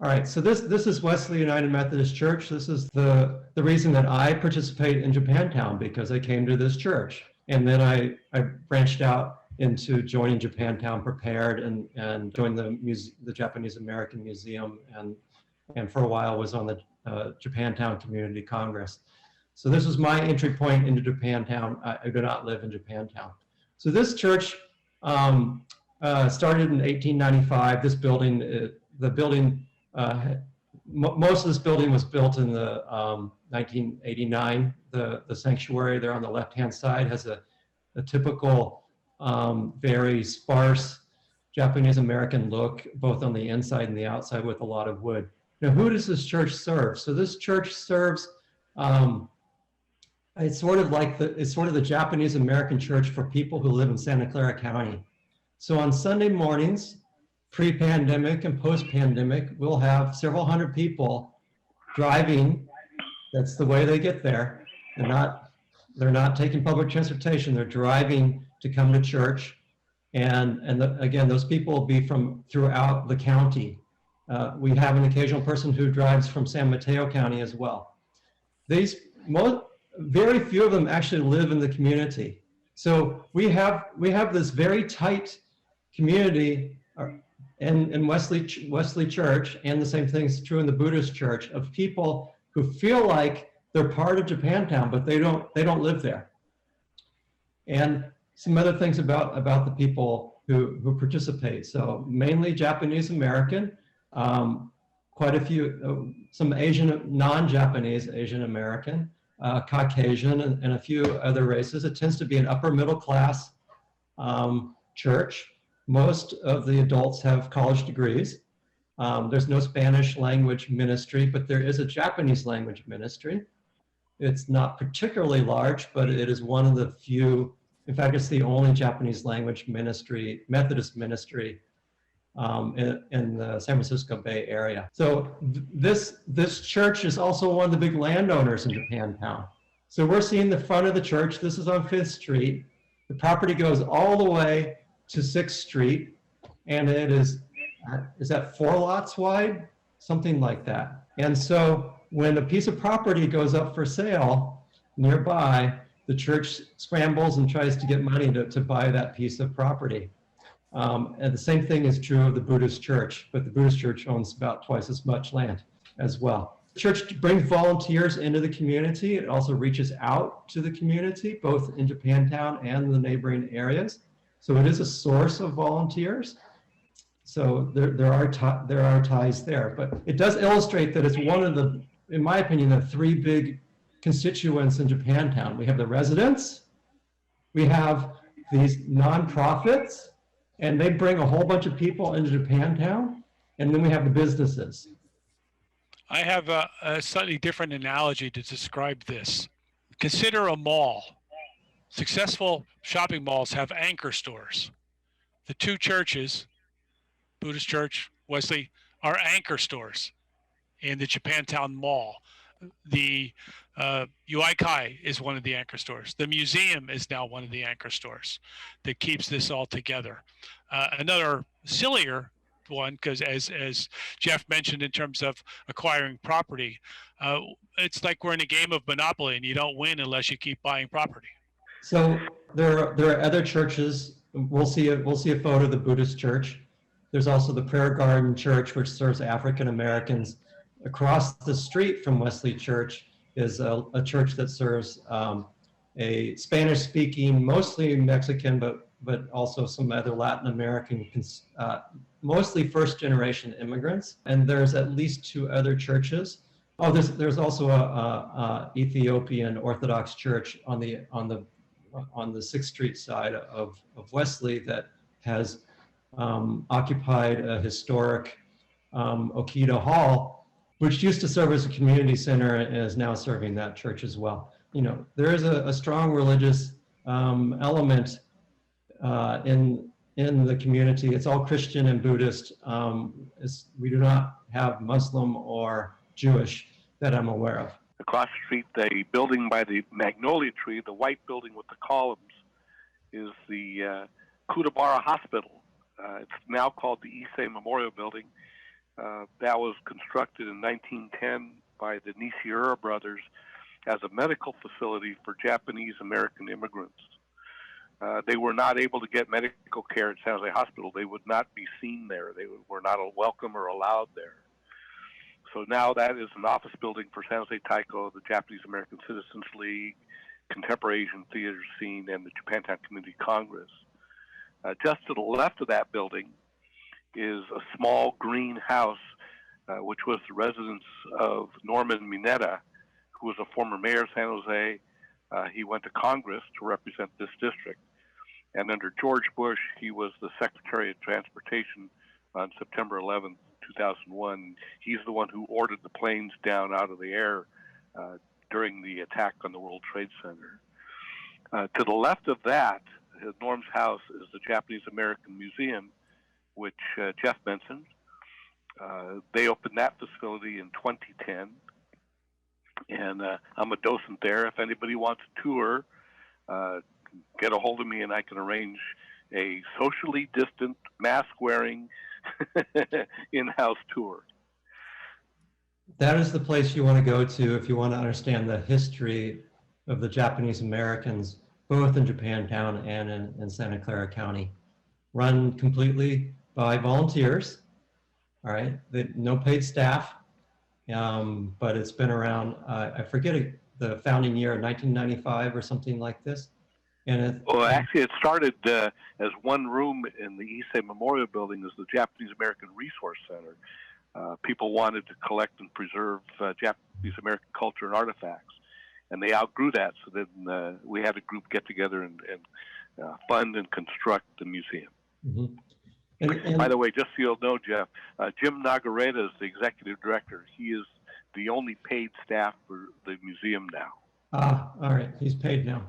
All right, so this is Wesley United Methodist Church. This is the reason that I participate in Japantown, because I came to this church. And then I branched out into joining Japantown Prepared and joined the Japanese American Museum, and for a while was on the Japantown Community Congress. So this was my entry point into Japantown. I do not live in Japantown. So this church started in 1895. This building, the building, most of this building was built in the 1989. The sanctuary there on the left-hand side has a typical, very sparse Japanese American look, both on the inside and the outside, with a lot of wood. Now, who does this church serve? So this church serves, it's sort of the Japanese American church for people who live in Santa Clara County. So on Sunday mornings, pre-pandemic and post-pandemic, we'll have several hundred people driving. That's the way they get there. They're not taking public transportation. They're driving to come to church. And again, those people will be from throughout the county. We have an occasional person who drives from San Mateo County as well. Very few of them actually live in the community. So we have this very tight community in Wesley Church, and the same thing is true in the Buddhist church, of people who feel like they're part of Japantown, but they don't live there. And some other things about the people who participate. So mainly Japanese American, quite a few, some Asian, non-Japanese Asian American, Caucasian, and a few other races. It tends to be an upper middle class church. Most of the adults have college degrees. There's no Spanish language ministry, but there is a Japanese language ministry. It's not particularly large, but it is one of the few, in fact, it's the only Japanese language ministry, Methodist ministry in the San Francisco Bay Area. So this church is also one of the big landowners in Japantown. So we're seeing the front of the church. This is on 5th Street. The property goes all the way to 6th Street, and it is that 4 lots wide? Something like that. And so when a piece of property goes up for sale nearby, the church scrambles and tries to get money to buy that piece of property. And the same thing is true of the Buddhist church, but the Buddhist church owns about twice as much land as well. The church brings volunteers into the community. It also reaches out to the community, both in Japantown and the neighboring areas. So it is a source of volunteers. So there are ties there, but it does illustrate that it's one of the, in my opinion, the 3 big constituents in Japantown. We have the residents, we have these nonprofits, and they bring a whole bunch of people into Japantown, and then we have the businesses. I have a slightly different analogy to describe this. Consider a mall. Successful shopping malls have anchor stores. The 2 churches, Buddhist Church, Wesley, are anchor stores in the Japantown Mall. The Uikai is one of the anchor stores. The museum is now one of the anchor stores that keeps this all together. Another sillier one, because as Jeff mentioned in terms of acquiring property, it's like we're in a game of Monopoly and you don't win unless you keep buying property. So there are other churches. We'll see a photo of the Buddhist church. There's also the Prayer Garden Church, which serves African Americans. Across the street from Wesley Church is a church that serves a Spanish-speaking, mostly Mexican, but also some other Latin American, mostly first-generation immigrants. And there's at least 2 other churches. Oh, there's also a Ethiopian Orthodox church on the 6th Street side of Wesley that has occupied a historic Okita Hall, which used to serve as a community center and is now serving that church as well. You know, there is a strong religious element in the community. It's all Christian and Buddhist. We do not have Muslim or Jewish that I'm aware of. Across the street, the building by the magnolia tree, the white building with the columns, is the Kutabara Hospital. It's now called the Issei Memorial Building. That was constructed in 1910 by the Nishiura brothers as a medical facility for Japanese American immigrants. They were not able to get medical care at San Jose Hospital. They would not be seen there. They were not welcome or allowed there. So now that is an office building for San Jose Taiko, the Japanese American Citizens League, Contemporary Asian Theater Scene, and the Japantown Community Congress. Just to the left of that building is a small green house, which was the residence of Norman Mineta, who was a former mayor of San Jose. He went to Congress to represent this district. And under George Bush, he was the Secretary of Transportation on September 11th, 2001. He's the one who ordered the planes down out of the air during the attack on the World Trade Center. To the left of that, Norm's house, is the Japanese American Museum, which Jeff mentioned. They opened that facility in 2010. And I'm a docent there. If anybody wants a tour, get a hold of me and I can arrange a socially distant, mask-wearing in-house tour. That is the place you want to go to if you want to understand the history of the Japanese Americans, both in Japantown and in Santa Clara County. Run completely by volunteers, all right? No paid staff, but it's been around, I forget the founding year, 1995 or something like this. And well, actually, it started as one room in the Issei Memorial Building as the Japanese American Resource Center. People wanted to collect and preserve Japanese American culture and artifacts, and they outgrew that. So then we had a group get together and fund and construct the museum. Mm-hmm. And by the way, just so you'll know, Jeff, Jim Nagareta is the executive director. He is the only paid staff for the museum now. all right, he's paid now.